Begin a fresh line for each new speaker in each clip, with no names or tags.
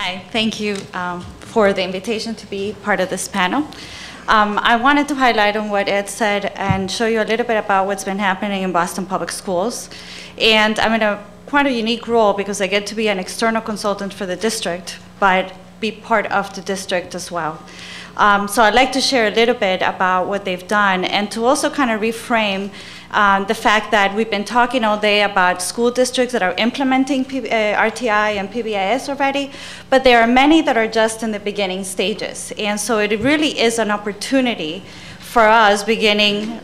Hi, thank you for the invitation to be part of this panel. I wanted to highlight on what Ed said and show you a little bit about what's been happening in Boston Public Schools. And I'm in a quite a unique role because I get to be an external consultant for the district, but be part of the district as well. So I'd like to share a little bit about what they've done and to also kind of reframe the fact that we've been talking all day about school districts that are implementing RTI and PBIS already, but there are many that are just in the beginning stages. And so it really is an opportunity for us beginning,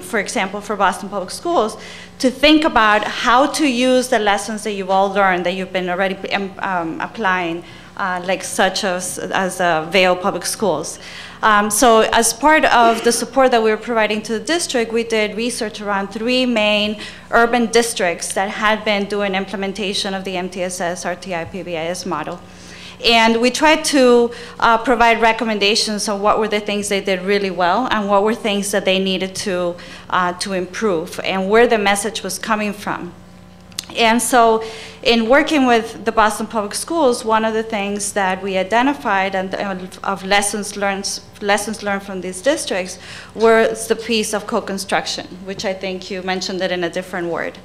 for example, for Boston Public Schools, to think about how to use the lessons that you've all learned, that you've been already applying, like such as Vail Public Schools. So as part of the support that we were providing to the district, we did research around 3 main urban districts that had been doing implementation of the MTSS RTI PBIS model. And we tried to provide recommendations on what were the things they did really well and what were things that they needed to improve and where the message was coming from. And so in working with the Boston Public Schools, one of the things that we identified and of lessons learned from these districts was the piece of co-construction, which I think you mentioned it in a different word.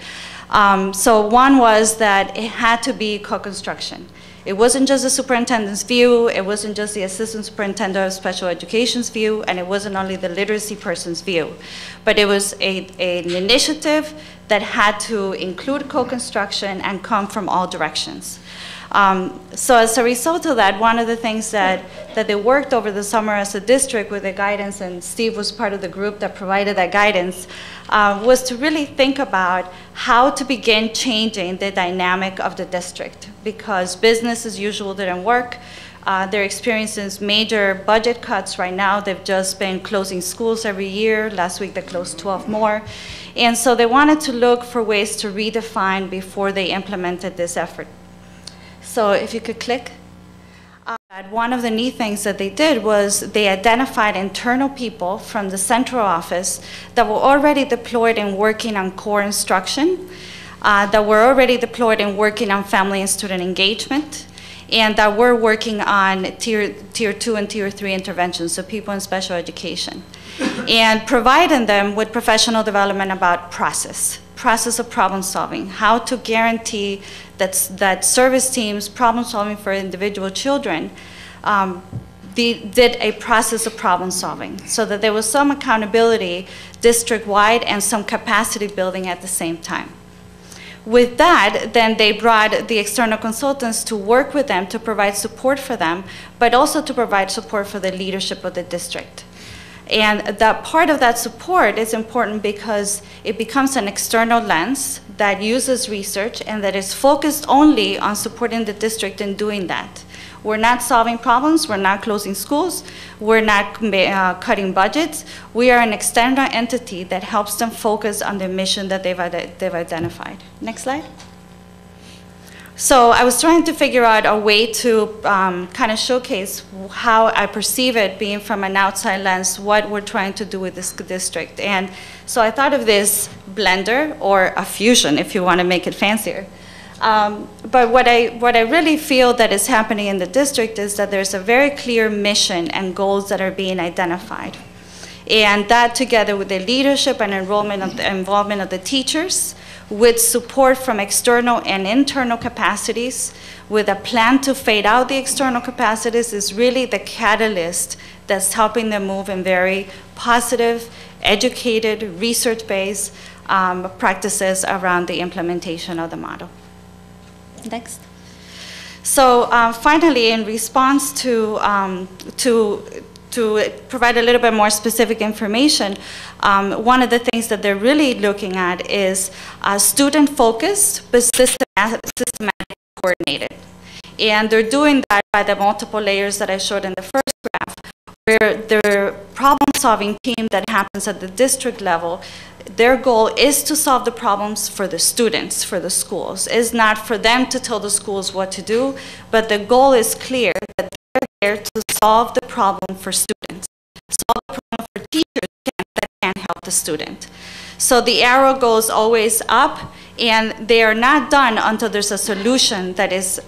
So one was that it had to be co-construction. It wasn't just the superintendent's view, it wasn't just the assistant superintendent of special education's view, and it wasn't only the literacy person's view, but it was an initiative that had to include co-construction and come from all directions. So as a result of that, one of the things that they worked over the summer as a district with the guidance, and Steve was part of the group that provided that guidance, was to really think about how to begin changing the dynamic of the district, because business as usual didn't work. They're experiencing major budget cuts right now. They've just been closing schools every year. Last week they closed 12 more. And so they wanted to look for ways to redefine before they implemented this effort. So if you could click. One of the neat things that they did was they identified internal people from the central office that were already deployed and working on core instruction, that were already deployed and working on family and student engagement, and that were working on tier 2 and tier 3 interventions, so people in special education, and providing them with professional development about process of problem solving, how to guarantee that service teams problem solving for individual children did a process of problem solving, so that there was some accountability district-wide and some capacity building at the same time. With that, then they brought the external consultants to work with them to provide support for them, but also to provide support for the leadership of the district. And that part of that support is important because it becomes an external lens that uses research and that is focused only on supporting the district in doing that. We're not solving problems, we're not closing schools, we're not cutting budgets. We are an external entity that helps them focus on the mission that they've identified. Next slide. So I was trying to figure out a way to kind of showcase how I perceive it being from an outside lens, what we're trying to do with this district. And so I thought of this blender, or a fusion if you want to make it fancier. But what I really feel that is happening in the district is that there's a very clear mission and goals that are being identified. And that together with the leadership and involvement of the teachers, with support from external and internal capacities, with a plan to fade out the external capacities, is really the catalyst that's helping them move in very positive, educated, research-based practices around the implementation of the model. Next. So finally, in response to provide a little bit more specific information, one of the things that they're really looking at is student-focused but systematic coordinated. And they're doing that by the multiple layers that I showed in the first graph, where their problem-solving team that happens at the district level, their goal is to solve the problems for the students, for the schools. It's not for them to tell the schools what to do, but the goal is clear that they're there to solve the problem for students, solve the problem for teachers that can't help the student. So the arrow goes always up, and they are not done until there's a solution that is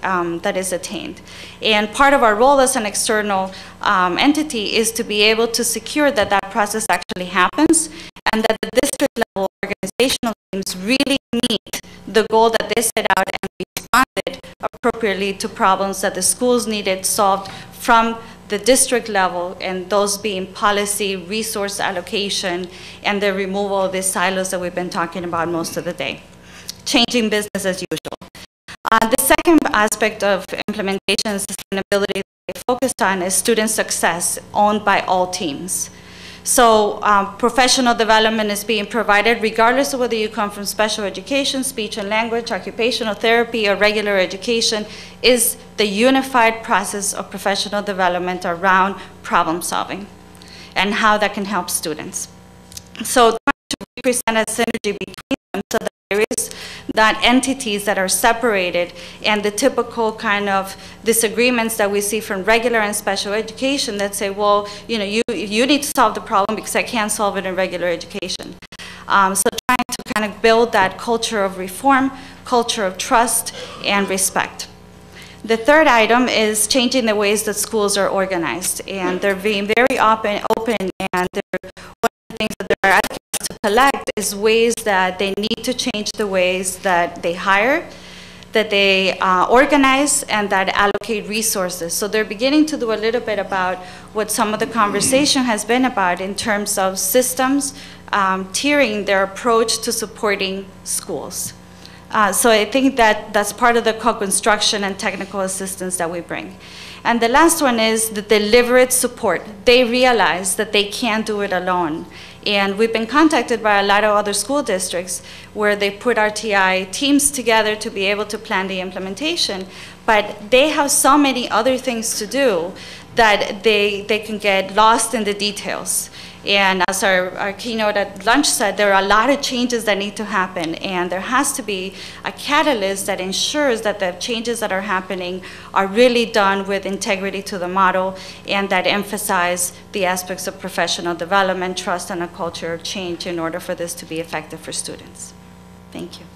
attained. And part of our role as an external entity is to be able to secure that that process actually happens, and that the district level organizational teams really meet the goal that they set out and responded appropriately to problems that the schools needed solved from the district level, and those being policy, resource allocation, and the removal of these silos that we've been talking about most of the day. Changing business as usual. The second aspect of implementation and sustainability that we focused on is student success, owned by all teams. So professional development is being provided regardless of whether you come from special education, speech and language, occupational therapy, or regular education, is the unified process of professional development around problem solving and how that can help students. So trying to represent a synergy between them so that there is not entities that are separated, and the typical kind of disagreements that we see from regular and special education that say, well, you know, you need to solve the problem because I can't solve it in regular education. So trying to kind of build that culture of reform, culture of trust, and respect. The third item is changing the ways that schools are organized, and they're being very open, and one of the things that they're asking us to collect is ways that they need to change the ways that they hire, that they organize, and that allocate resources. So they're beginning to do a little bit about what some of the conversation has been about in terms of systems, tiering their approach to supporting schools. So I think that that's part of the co-construction and technical assistance that we bring. And the last one is the deliberate support. They realize that they can't do it alone. And we've been contacted by a lot of other school districts where they put RTI teams together to be able to plan the implementation. But they have so many other things to do that they can get lost in the details. And as our keynote at lunch said, there are a lot of changes that need to happen, and there has to be a catalyst that ensures that the changes that are happening are really done with integrity to the model, and that emphasize the aspects of professional development, trust, and a culture of change in order for this to be effective for students. Thank you.